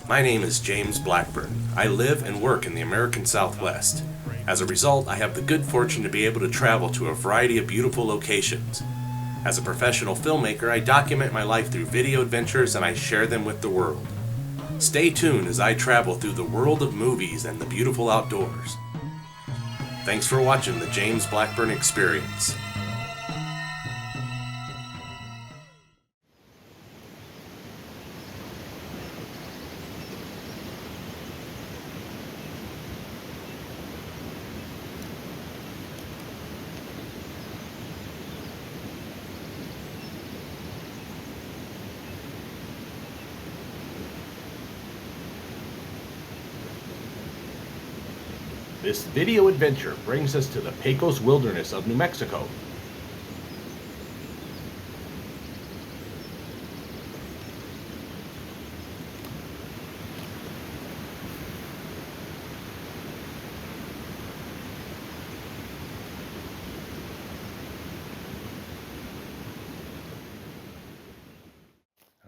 My name is James Blackburn. I live and work in the American Southwest. As a result, I have the good fortune to be able to travel to a variety of beautiful locations. As a professional filmmaker, I document my life through video adventures and I share them with the world. Stay tuned as I travel through the world of movies and the beautiful outdoors. Thanks for watching the James Blackburn Experience. This video adventure brings us to the Pecos wilderness of New Mexico.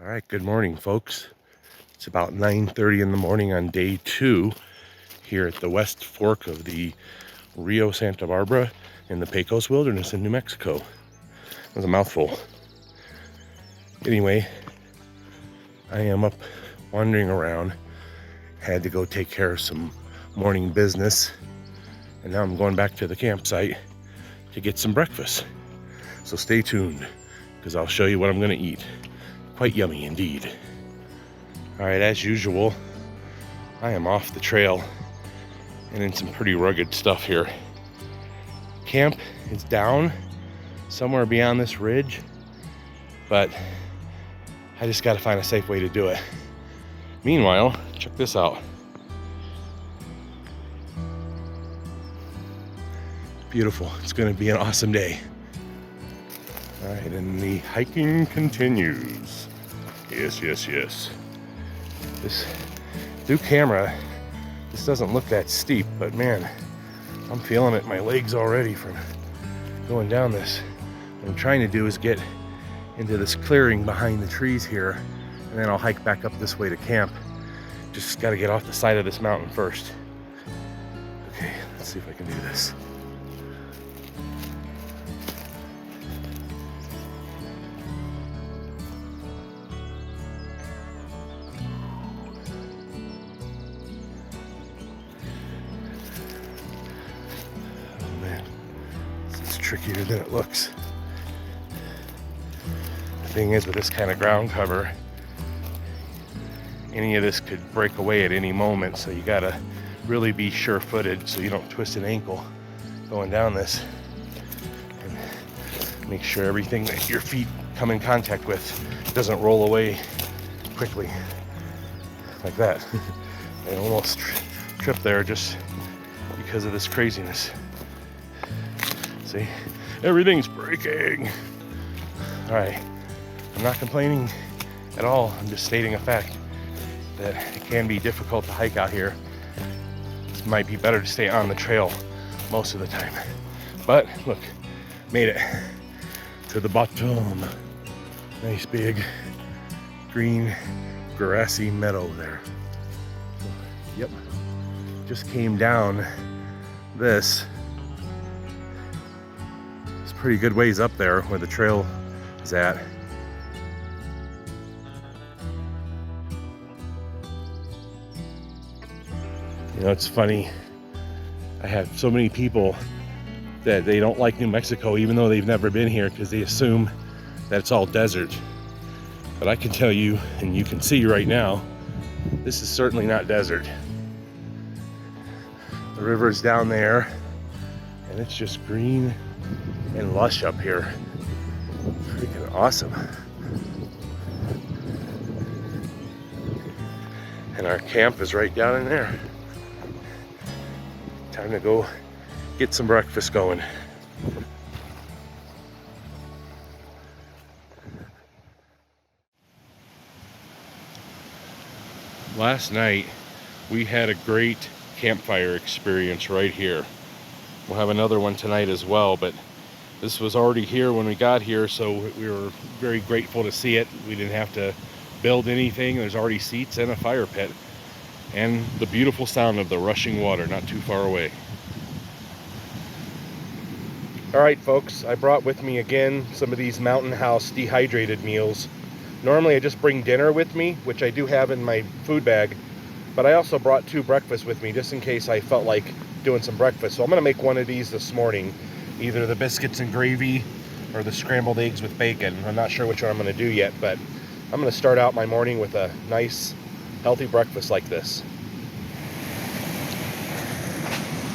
All right, good morning, folks. It's about 9:30 in the morning on day 2 here at the West Fork of the Rio Santa Barbara in the Pecos wilderness in New Mexico. It was a mouthful. Anyway, I am up wandering around. Had to go take care of some morning business. And now I'm going back to the campsite to get some breakfast. So stay tuned, because I'll show you what I'm gonna eat. Quite yummy indeed. All right, as usual, I am off the trail and in some pretty rugged stuff here. Camp is down somewhere beyond this ridge, but I just gotta find a safe way to do it. Meanwhile, check this out. Beautiful, it's gonna be an awesome day. All right, and the hiking continues. Yes, yes, yes. This through camera, this doesn't look that steep, but man, I'm feeling it in my legs already from going down this. What I'm trying to do is get into this clearing behind the trees here, and then I'll hike back up this way to camp. Just got to get off the side of this mountain first. Okay, let's see if I can do this. Trickier than it looks. The thing is, with this kind of ground cover, any of this could break away at any moment, so you gotta really be sure-footed so you don't twist an ankle going down this, and make sure everything that your feet come in contact with doesn't roll away quickly like that. I almost tripped there just because of this craziness. See, everything's breaking. All right, I'm not complaining at all. I'm just stating a fact that it can be difficult to hike out here. It might be better to stay on the trail most of the time. But look, made it to the bottom. Nice big green grassy meadow there. Yep, just came down this. Pretty good ways up there where the trail is at. You know, it's funny. I have so many people that they don't like New Mexico even though they've never been here, because they assume that it's all desert. But I can tell you, and you can see right now, this is certainly not desert. The river's down there and it's just green and lush up here. Freaking awesome. And our camp is right down in there. Time to go get some breakfast going. Last night we had a great campfire experience right here. We'll have another one tonight as well, but this was already here when we got here, so we were very grateful to see it. We didn't have to build anything. There's already seats and a fire pit. and the beautiful sound of the rushing water not too far away. All right, folks, I brought with me again some of these Mountain House dehydrated meals. Normally I just bring dinner with me, which I do have in my food bag, but I also brought 2 breakfasts with me just in case I felt like doing some breakfast. So I'm gonna make one of these this morning, either the biscuits and gravy or the scrambled eggs with bacon. I'm not sure which one I'm gonna do yet, but I'm gonna start out my morning with a nice, healthy breakfast like this.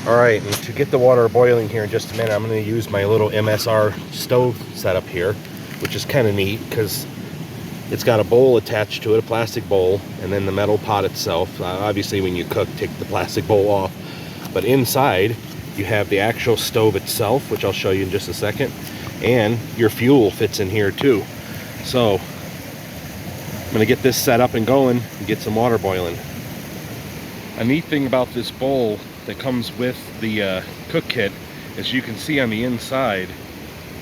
All right, and to get the water boiling here in just a minute, I'm gonna use my little MSR stove setup here, which is kind of neat because it's got a bowl attached to it, a plastic bowl, and then the metal pot itself. Obviously, when you cook, take the plastic bowl off. But inside, you have the actual stove itself, which I'll show you in just a second, and your fuel fits in here too. So, I'm gonna get this set up and going and get some water boiling. A neat thing about this bowl that comes with the cook kit is you can see on the inside,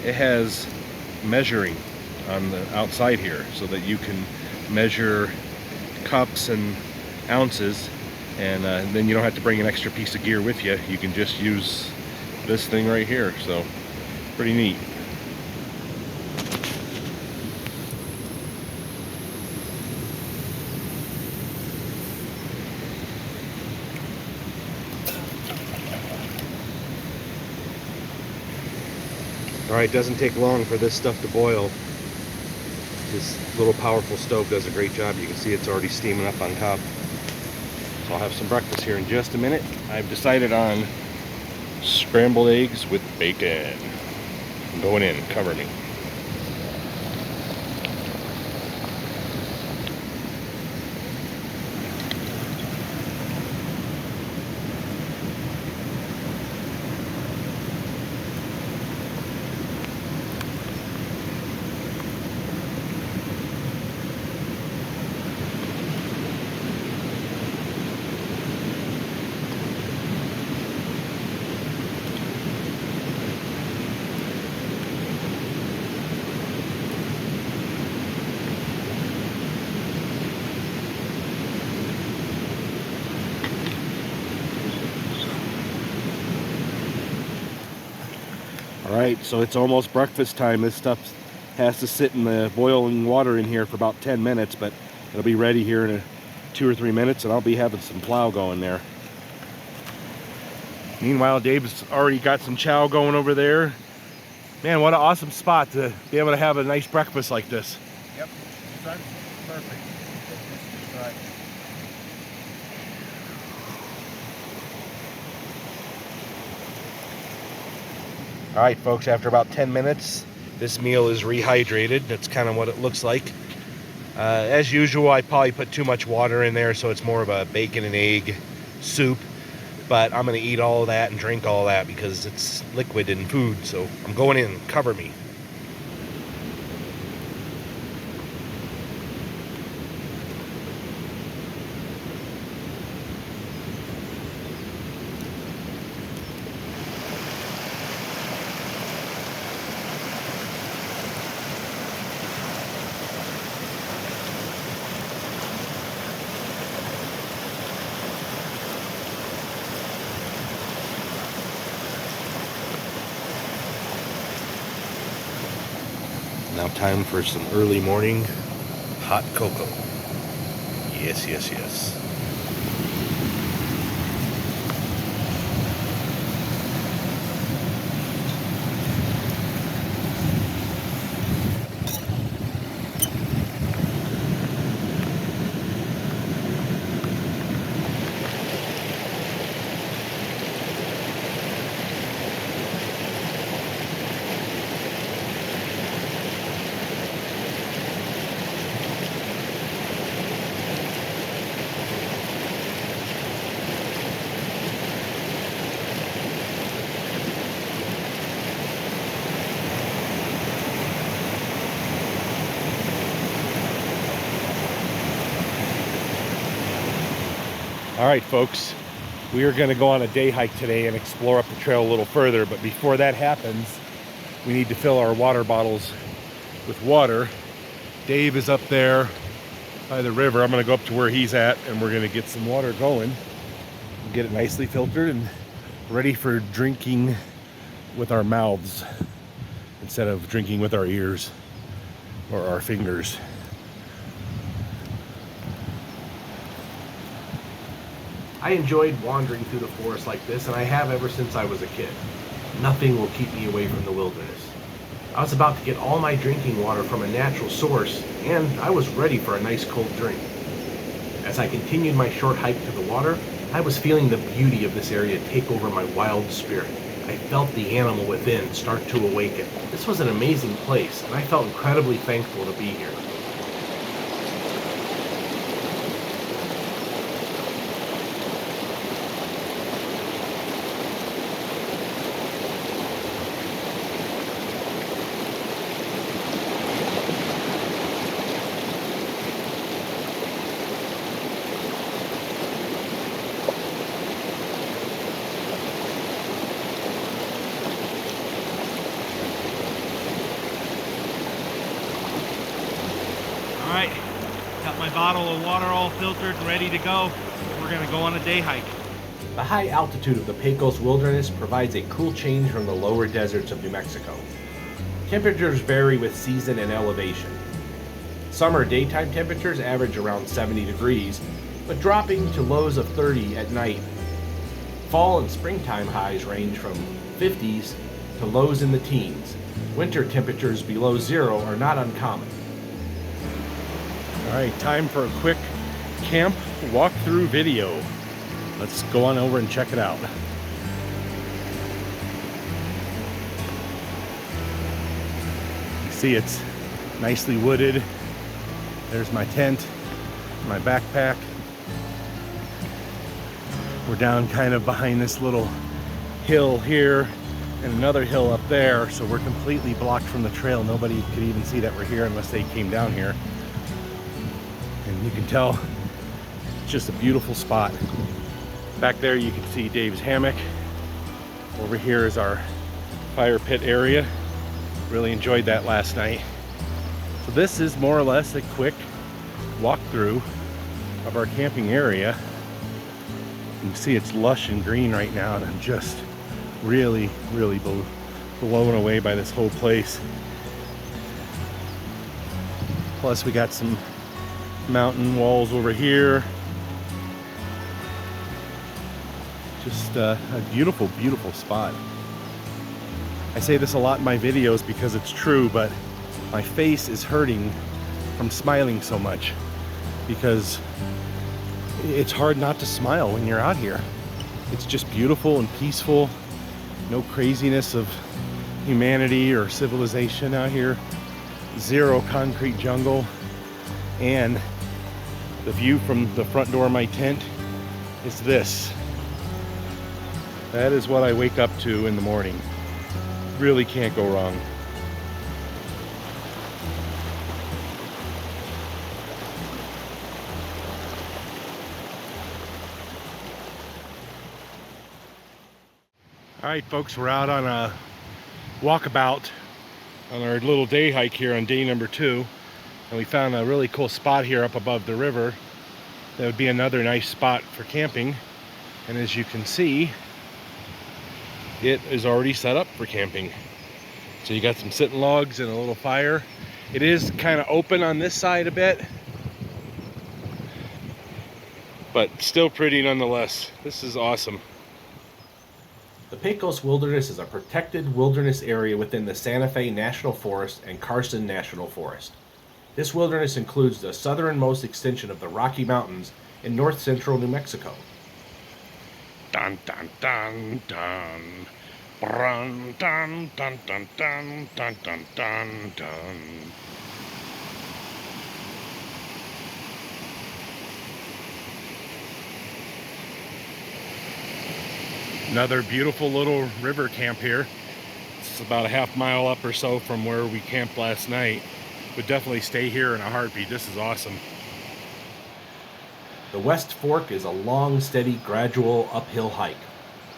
it has measuring on the outside here so that you can measure cups and ounces, and then you don't have to bring an extra piece of gear with you. You can just use this thing right here, so pretty neat. All right, doesn't take long for this stuff to boil. This little powerful stove does a great job. You can see it's already steaming up on top. So I'll have some breakfast here in just a minute. I've decided on scrambled eggs with bacon. I'm going in, cover me. All right, so it's almost breakfast time. This stuff has to sit in the boiling water in here for about 10 minutes, but it'll be ready here in 2 or 3 minutes, and I'll be having some plow going there. Meanwhile, Dave's already got some chow going over there. Man, what an awesome spot to be able to have a nice breakfast like this. Yep, that's perfect. Right. All right, folks, after about 10 minutes, this meal is rehydrated. That's kind of what it looks like. As usual, I probably put too much water in there, so it's more of a bacon and egg soup. But I'm going to eat all of that and drink all of that because it's liquid in food. So I'm going in, cover me. Now time for some early morning hot cocoa. Yes, yes, yes. All right, folks, we are going to go on a day hike today and explore up the trail a little further. But before that happens, we need to fill our water bottles with water. Dave is up there by the river. I'm gonna go up to where he's at and we're gonna get some water going, get it nicely filtered and ready for drinking with our mouths instead of drinking with our ears or our fingers. I enjoyed wandering through the forest like this, and I have ever since I was a kid. Nothing will keep me away from the wilderness. I was about to get all my drinking water from a natural source, and I was ready for a nice cold drink. As I continued my short hike to the water, I was feeling the beauty of this area take over my wild spirit. I felt the animal within start to awaken. This was an amazing place, and I felt incredibly thankful to be here. All right, got my bottle of water all filtered and ready to go. We're gonna go on a day hike. The high altitude of the Pecos wilderness provides a cool change from the lower deserts of New Mexico. Temperatures vary with season and elevation. Summer daytime temperatures average around 70 degrees, but dropping to lows of 30 at night. Fall and springtime highs range from 50s to lows in the teens. Winter temperatures below zero are not uncommon. All right, time for a quick camp walkthrough video. Let's go on over and check it out. You see it's nicely wooded. There's my tent, my backpack. We're down kind of behind this little hill here and another hill up there, so we're completely blocked from the trail. Nobody could even see that we're here unless they came down here. And you can tell it's just a beautiful spot. Back there you can see Dave's hammock. Over here is our fire pit area. Really enjoyed that last night. So this is more or less a quick walkthrough of our camping area. You can see it's lush and green right now, and I'm just really blown away by this whole place. Plus we got some mountain walls over here. Just a beautiful spot. I say this a lot in my videos because it's true, but my face is hurting from smiling so much because it's hard not to smile when you're out here. It's just beautiful and peaceful. No craziness of humanity or civilization out here. Zero concrete jungle. And the view from the front door of my tent is this. That is what I wake up to in the morning. Really can't go wrong. All right, folks, we're out on a walkabout on our little day hike here on day number 2. And we found a really cool spot here up above the river. That would be another nice spot for camping. And as you can see, it is already set up for camping. So you got some sitting logs and a little fire. It is kind of open on this side a bit, but still pretty nonetheless. This is awesome. The Pecos Wilderness is a protected wilderness area within the Santa Fe National Forest and Carson National Forest. This wilderness includes the southernmost extension of the Rocky Mountains in north-central New Mexico. Dun dun dun dun. Dun dun dun dun dun dun dun dun dun. Another beautiful little river camp here. It's about a half mile up or so from where we camped last night. Would definitely stay here in a heartbeat. This is awesome. The West Fork is a long, steady, gradual uphill hike.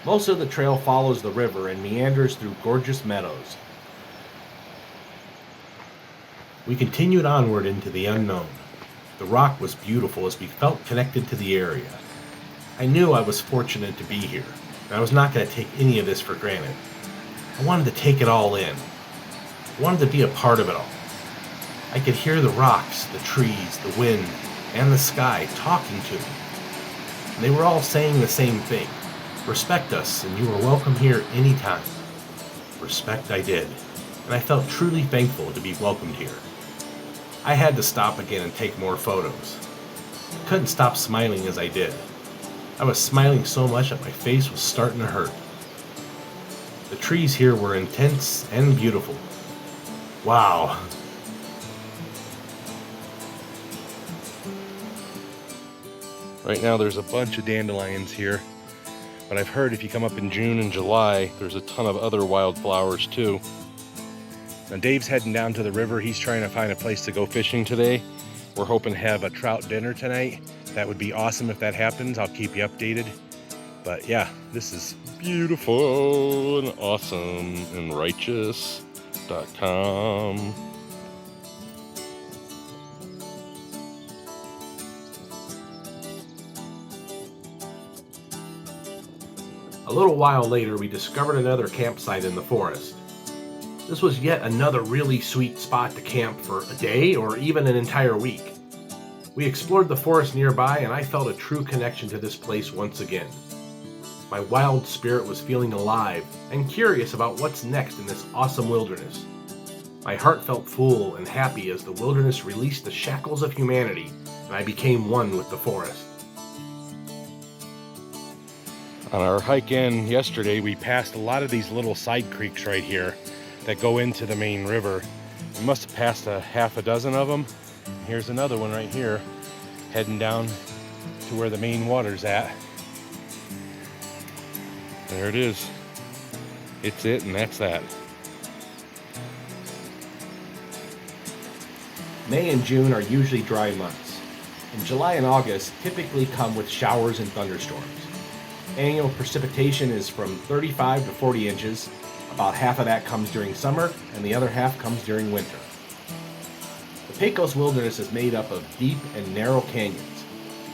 Most of the trail follows the river and meanders through gorgeous meadows. We continued onward into the unknown. The rock was beautiful as we felt connected to the area. I knew I was fortunate to be here, and I was not going to take any of this for granted. I wanted to take it all in. I wanted to be a part of it all. I could hear the rocks, the trees, the wind, and the sky talking to me. And they were all saying the same thing. Respect us, and you are welcome here anytime. Respect I did, and I felt truly thankful to be welcomed here. I had to stop again and take more photos. I couldn't stop smiling as I did. I was smiling so much that my face was starting to hurt. The trees here were intense and beautiful. Wow. Right now there's a bunch of dandelions here, but I've heard if you come up in June and July, there's a ton of other wildflowers too. Now Dave's heading down to the river. He's trying to find a place to go fishing today. We're hoping to have a trout dinner tonight. That would be awesome if that happens. I'll keep you updated. But yeah, this is beautiful and awesome and righteous.com. A little while later, we discovered another campsite in the forest. This was yet another really sweet spot to camp for a day or even an entire week. We explored the forest nearby, and I felt a true connection to this place once again. My wild spirit was feeling alive and curious about what's next in this awesome wilderness. My heart felt full and happy as the wilderness released the shackles of humanity, and I became one with the forest. On our hike in yesterday, we passed a lot of these little side creeks right here that go into the main river. We must have passed a half a dozen of them. Here's another one right here, heading down to where the main water's at. There it is. It's it, and that's that. May and June are usually dry months, and July and August typically come with showers and thunderstorms. Annual precipitation is from 35 to 40 inches. About half of that comes during summer, and the other half comes during winter. The Pecos wilderness is made up of deep and narrow canyons,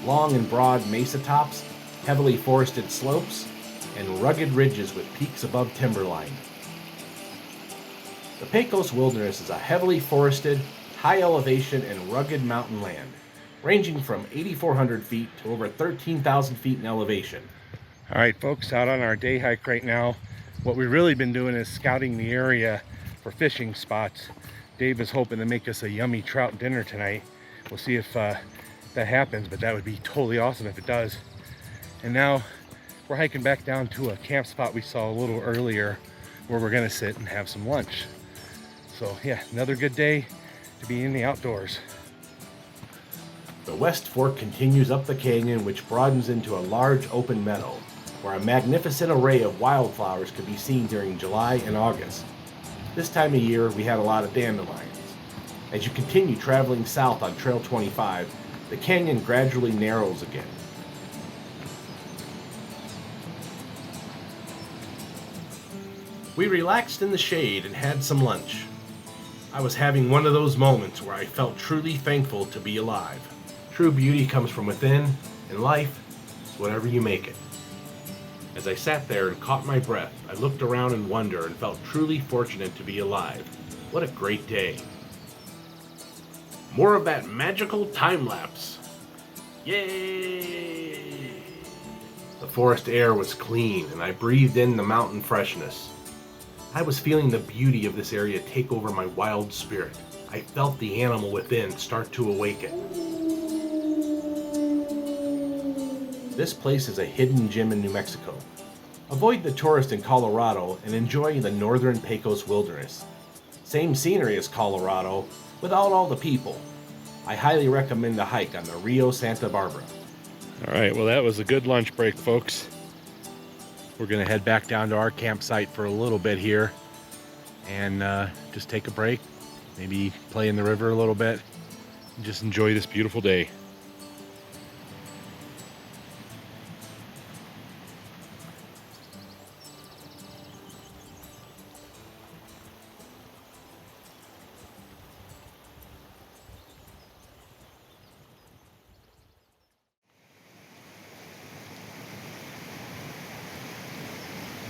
long and broad mesa tops, heavily forested slopes, and rugged ridges with peaks above timberline. The Pecos wilderness is a heavily forested, high elevation, and rugged mountain land, ranging from 8,400 feet to over 13,000 feet in elevation. All right, folks, out on our day hike right now. What we've really been doing is scouting the area for fishing spots. Dave is hoping to make us a yummy trout dinner tonight. We'll see if that happens, but that would be totally awesome if it does. And now we're hiking back down to a camp spot we saw a little earlier where we're gonna sit and have some lunch. So yeah, another good day to be in the outdoors. The West Fork continues up the canyon, which broadens into a large open meadow, where a magnificent array of wildflowers could be seen during July and August. This time of year, we had a lot of dandelions. As you continue traveling south on Trail 25, the canyon gradually narrows again. We relaxed in the shade and had some lunch. I was having one of those moments where I felt truly thankful to be alive. True beauty comes from within, and life is whatever you make it. As I sat there and caught my breath, I looked around in wonder and felt truly fortunate to be alive. What a great day. More of that magical time lapse. Yay! The forest air was clean and I breathed in the mountain freshness. I was feeling the beauty of this area take over my wild spirit. I felt the animal within start to awaken. This place is a hidden gem in New Mexico. Avoid the tourist in Colorado and enjoy the northern Pecos wilderness. Same scenery as Colorado, without all the people. I highly recommend the hike on the Rio Santa Barbara. All right, well, that was a good lunch break, folks. We're gonna head back down to our campsite for a little bit here and just take a break, maybe play in the river a little bit, and just enjoy this beautiful day.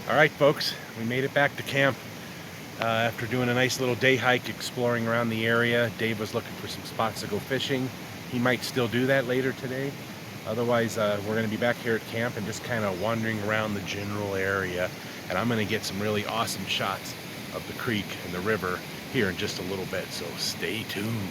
All right, folks, we made it back to camp after doing a nice little day hike exploring around the area. Dave was looking for some spots to go fishing. He might still do that later today. Otherwise, we're going to be back here at camp and just kind of wandering around the general area. And I'm going to get some really awesome shots of the creek and the river here in just a little bit, so stay tuned.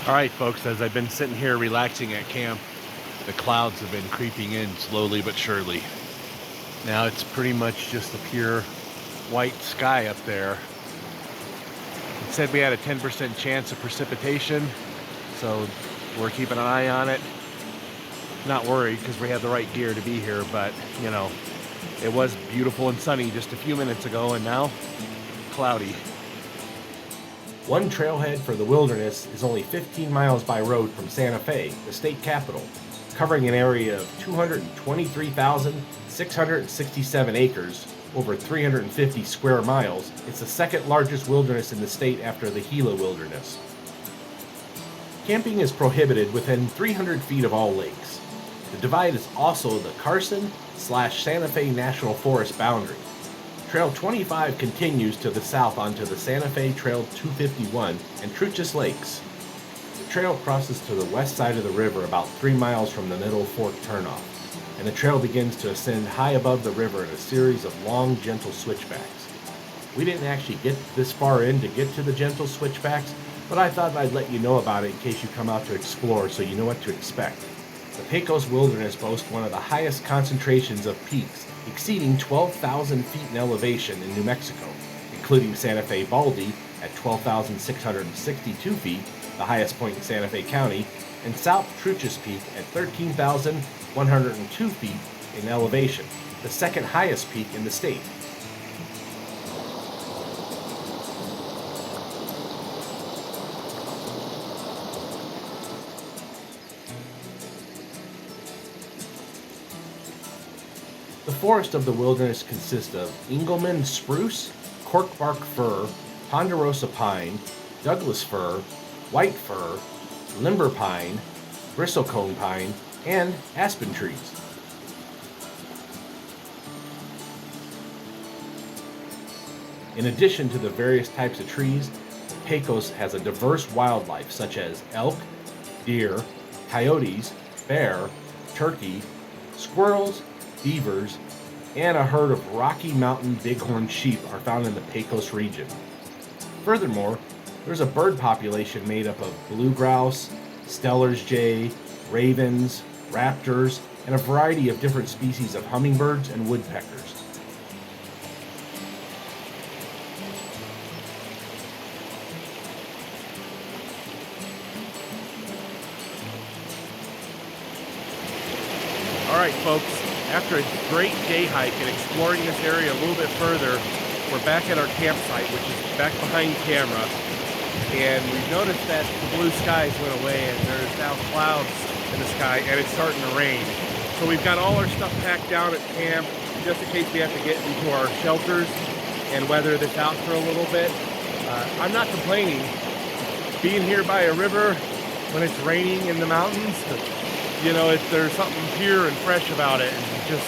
All right, folks, as I've been sitting here relaxing at camp, the clouds have been creeping in slowly but surely. Now it's pretty much just a pure white sky up there. It said we had a 10% chance of precipitation, so we're keeping an eye on it. Not worried because we have the right gear to be here, but you know, it was beautiful and sunny just a few minutes ago, and now cloudy. One trailhead for the wilderness is only 15 miles by road from Santa Fe, the state capital, covering an area of 223,667 acres, over 350 square miles. It's the second largest wilderness in the state after the Gila Wilderness. Camping is prohibited within 300 feet of all lakes. The divide is also the Carson/Santa Fe National Forest boundary. Trail 25 continues to the south onto the Santa Fe Trail 251 and Truchas Lakes. The trail crosses to the west side of the river about 3 miles from the Middle Fork turnoff, and the trail begins to ascend high above the river in a series of long, gentle switchbacks. We didn't actually get this far in to get to the gentle switchbacks, but I thought I'd let you know about it in case you come out to explore so you know what to expect. The Pecos Wilderness boasts one of the highest concentrations of peaks, exceeding 12,000 feet in elevation in New Mexico, including Santa Fe Baldy at 12,662 feet, the highest point in Santa Fe County, and South Truchas Peak at 13,102 feet in elevation, the second highest peak in the state. The forest of the wilderness consists of Engelmann spruce, corkbark fir, ponderosa pine, Douglas fir, white fir, limber pine, bristlecone pine, and aspen trees. In addition to the various types of trees, Pecos has a diverse wildlife such as elk, deer, coyotes, bear, turkey, squirrels, beavers, and a herd of Rocky Mountain bighorn sheep are found in the Pecos region. Furthermore, there's a bird population made up of blue grouse, Steller's jay, ravens, raptors, and a variety of different species of hummingbirds and woodpeckers. All right, folks, after a great day hike and exploring this area a little bit further, we're back at our campsite, which is back behind camera, and we've noticed that the blue skies went away and there's now clouds in the sky and it's starting to rain. So we've got all our stuff packed down at camp just in case we have to get into our shelters and weather this out for a little bit. I'm not complaining. Being here by a river when it's raining in the mountains, you know, there's something pure and fresh about it, and just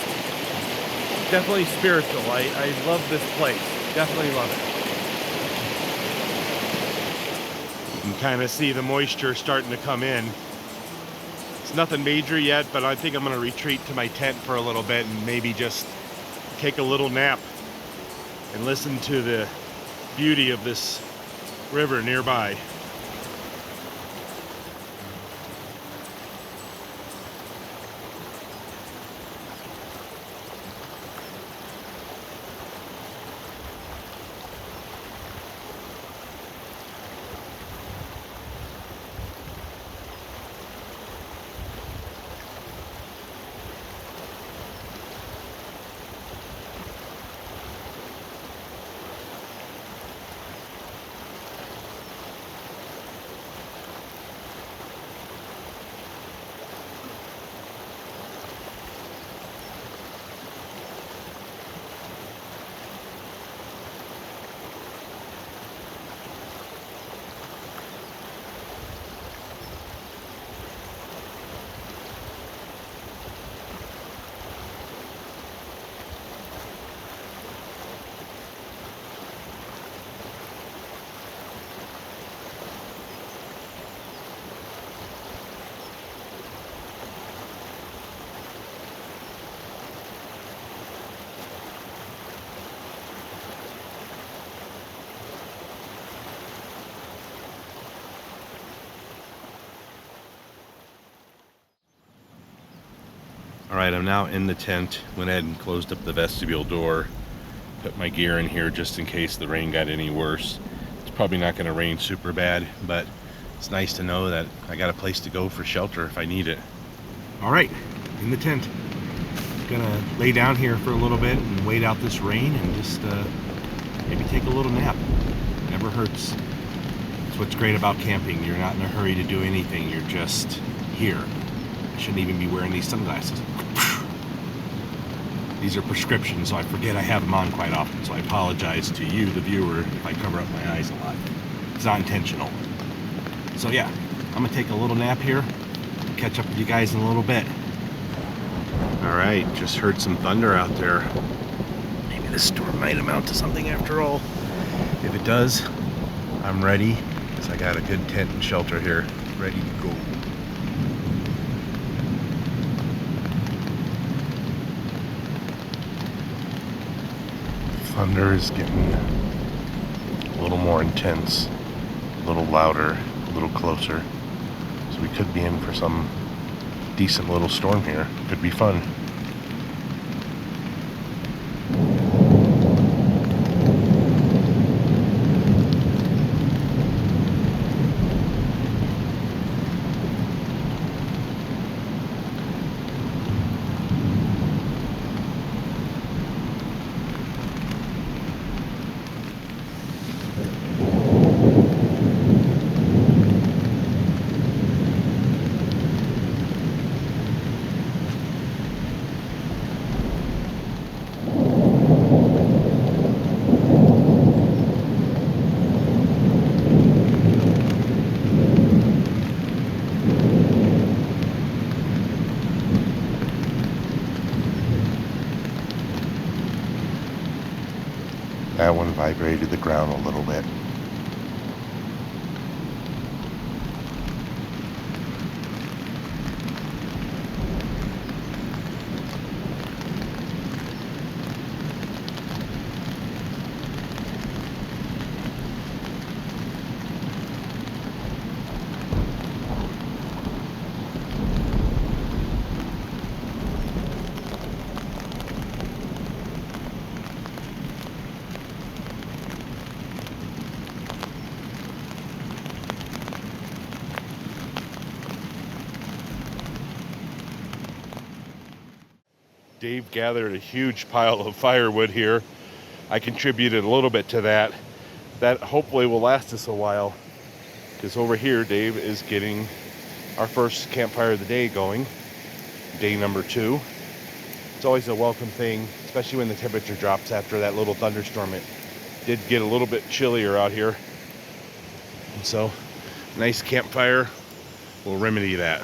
definitely spiritual. I love this place. Definitely love it. You can kind of see the moisture starting to come in. It's nothing major yet, but I think I'm going to retreat to my tent for a little bit and maybe just take a little nap and listen to the beauty of this river nearby. Alright, I'm now in the tent. Went ahead and closed up the vestibule door. Put my gear in here just in case the rain got any worse. It's probably not going to rain super bad, but it's nice to know that I got a place to go for shelter if I need it. Alright, in the tent. Gonna lay down here for a little bit and wait out this rain and just maybe take a little nap. Never hurts. That's what's great about camping. You're not in a hurry to do anything. You're just here. I shouldn't even be wearing these sunglasses. These are prescriptions, so I forget I have them on quite often, so I apologize to you, the viewer, if I cover up my eyes a lot. It's not intentional. So yeah, I'm gonna take a little nap here. Catch up with you guys in a little bit. Alright, just heard some thunder out there. Maybe this storm might amount to something after all. If it does, I'm ready, because I got a good tent and shelter here, ready to go. Thunder is getting a little more intense, a little louder, a little closer. So we could be in for some decent little storm here. Could be fun. That one vibrated the ground a little bit. Dave gathered a huge pile of firewood here. I contributed a little bit to that. That hopefully will last us a while, because over here Dave is getting our first campfire of the day going, day number 2. It's always a welcome thing, especially when the temperature drops after that little thunderstorm. It did get a little bit chillier out here, and so nice campfire will remedy that.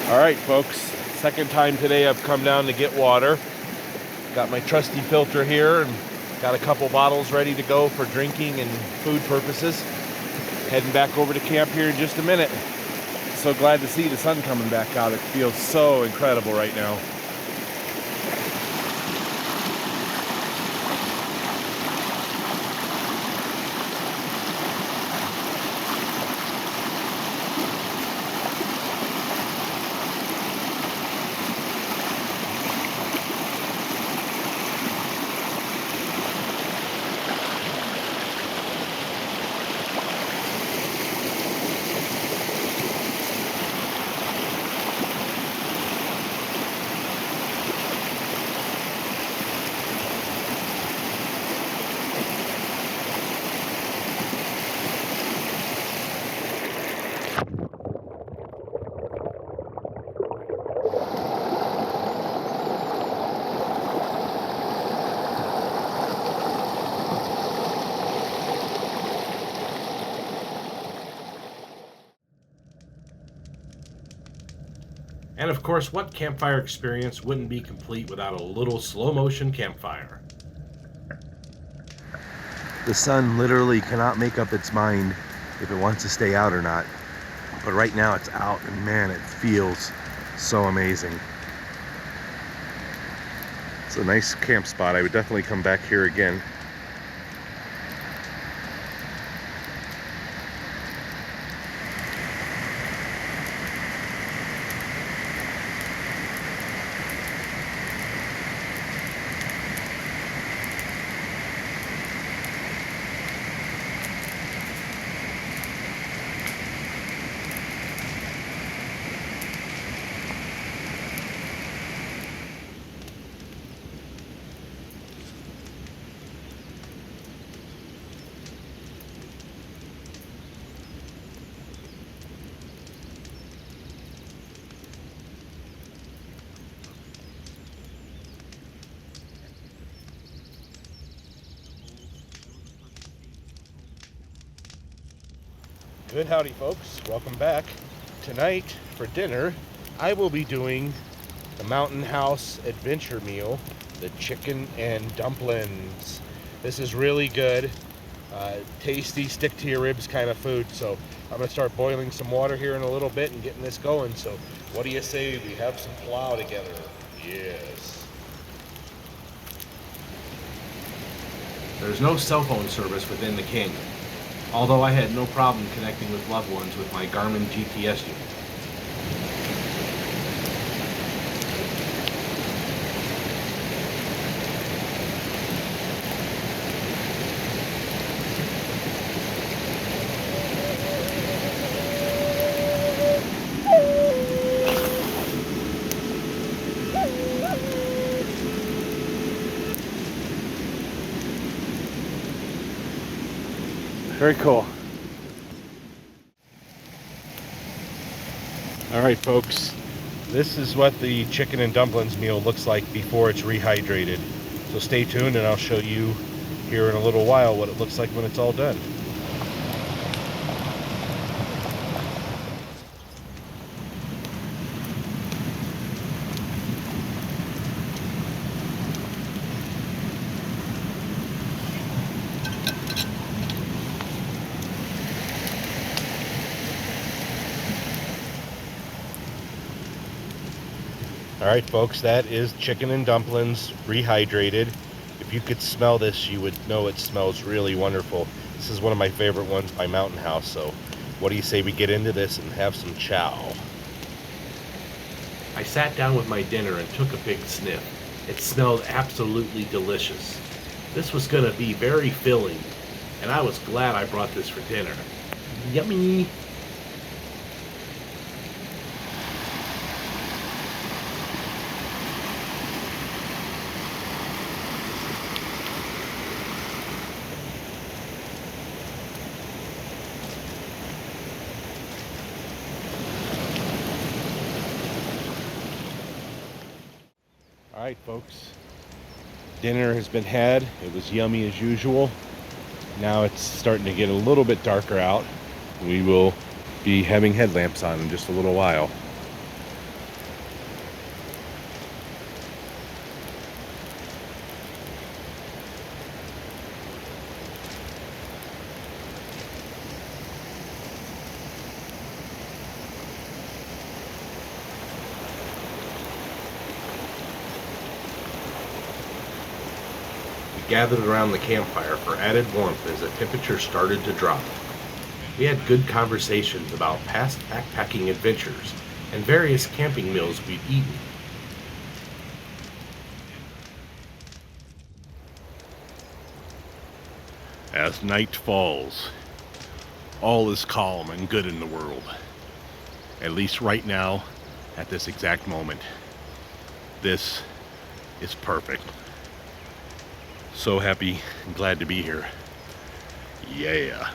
Alright folks, second time today I've come down to get water. Got my trusty filter here and got a couple bottles ready to go for drinking and food purposes. Heading back over to camp here in just a minute. So glad to see the sun coming back out. It feels so incredible right now. And of course, what campfire experience wouldn't be complete without a little slow motion campfire? The sun literally cannot make up its mind if it wants to stay out or not. But right now it's out, and man, it feels so amazing. It's a nice camp spot. I would definitely come back here again. Good howdy, folks. Welcome back. Tonight for dinner, I will be doing the Mountain House adventure meal, the chicken and dumplings. This is really good, tasty, stick to your ribs kind of food. So I'm gonna start boiling some water here in a little bit and getting this going. So what do you say we have some plow together? Yes. There's no cell phone service within the canyon, although I had no problem connecting with loved ones with my Garmin GPS unit. Very cool. All right, folks. This is what the chicken and dumplings meal looks like before it's rehydrated. So stay tuned and I'll show you here in a little while what it looks like when it's all done. All right, folks, that is chicken and dumplings rehydrated. If you could smell this, you would know it smells really wonderful. This is one of my favorite ones by Mountain House. So what do you say we get into this and have some chow? I sat down with my dinner and took a big sniff. It smelled absolutely delicious. This was going to be very filling, and I was glad I brought this for dinner. Yummy! All right, folks, dinner has been had. It was yummy as usual. Now it's starting to get a little bit darker out. We will be having headlamps on in just a little while. Gathered around the campfire for added warmth as the temperature started to drop. We had good conversations about past backpacking adventures and various camping meals we'd eaten. As night falls, all is calm and good in the world. At least right now, at this exact moment. This is perfect. So happy and glad to be here. Yeah.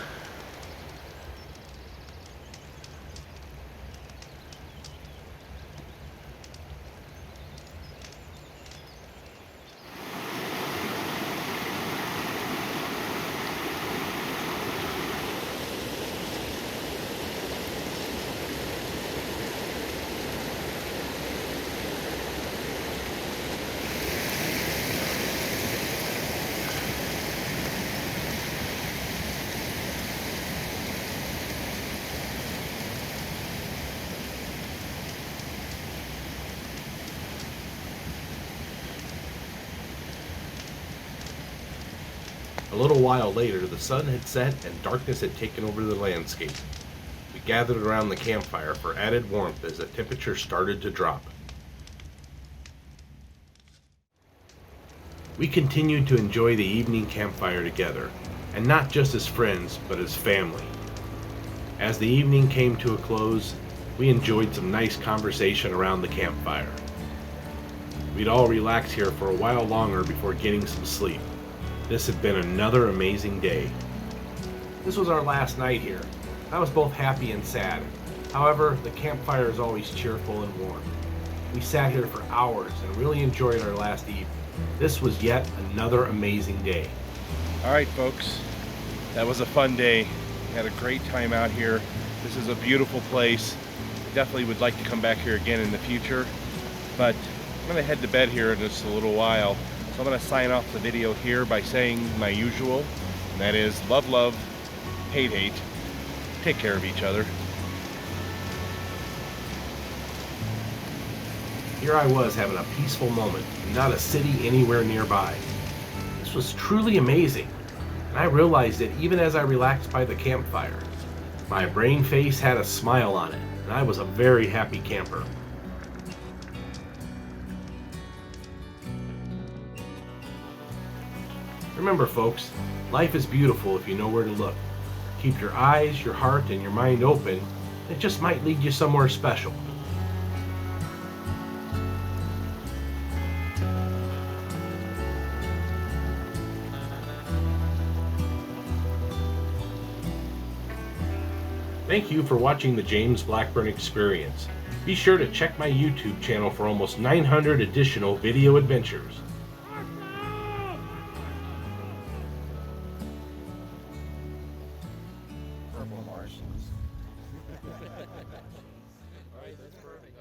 A little while later, the sun had set and darkness had taken over the landscape. We gathered around the campfire for added warmth as the temperature started to drop. We continued to enjoy the evening campfire together, and not just as friends, but as family. As the evening came to a close, we enjoyed some nice conversation around the campfire. We'd all relax here for a while longer before getting some sleep. This had been another amazing day. This was our last night here. I was both happy and sad. However, the campfire is always cheerful and warm. We sat here for hours and really enjoyed our last evening. This was yet another amazing day. All right, folks, that was a fun day. We had a great time out here. This is a beautiful place. Definitely would like to come back here again in the future, but I'm gonna head to bed here in just a little while. So I'm gonna sign off the video here by saying my usual, and that is love, love, hate, hate. Take care of each other. Here I was having a peaceful moment, and not a city anywhere nearby. This was truly amazing, and I realized it even as I relaxed by the campfire. My brain face had a smile on it, and I was a very happy camper. Remember, folks, life is beautiful if you know where to look. Keep your eyes, your heart, and your mind open. It just might lead you somewhere special. Thank you for watching the James Blackburn Experience. Be sure to check my YouTube channel for almost 900 additional video adventures. Purple Martians. All right, that's perfect.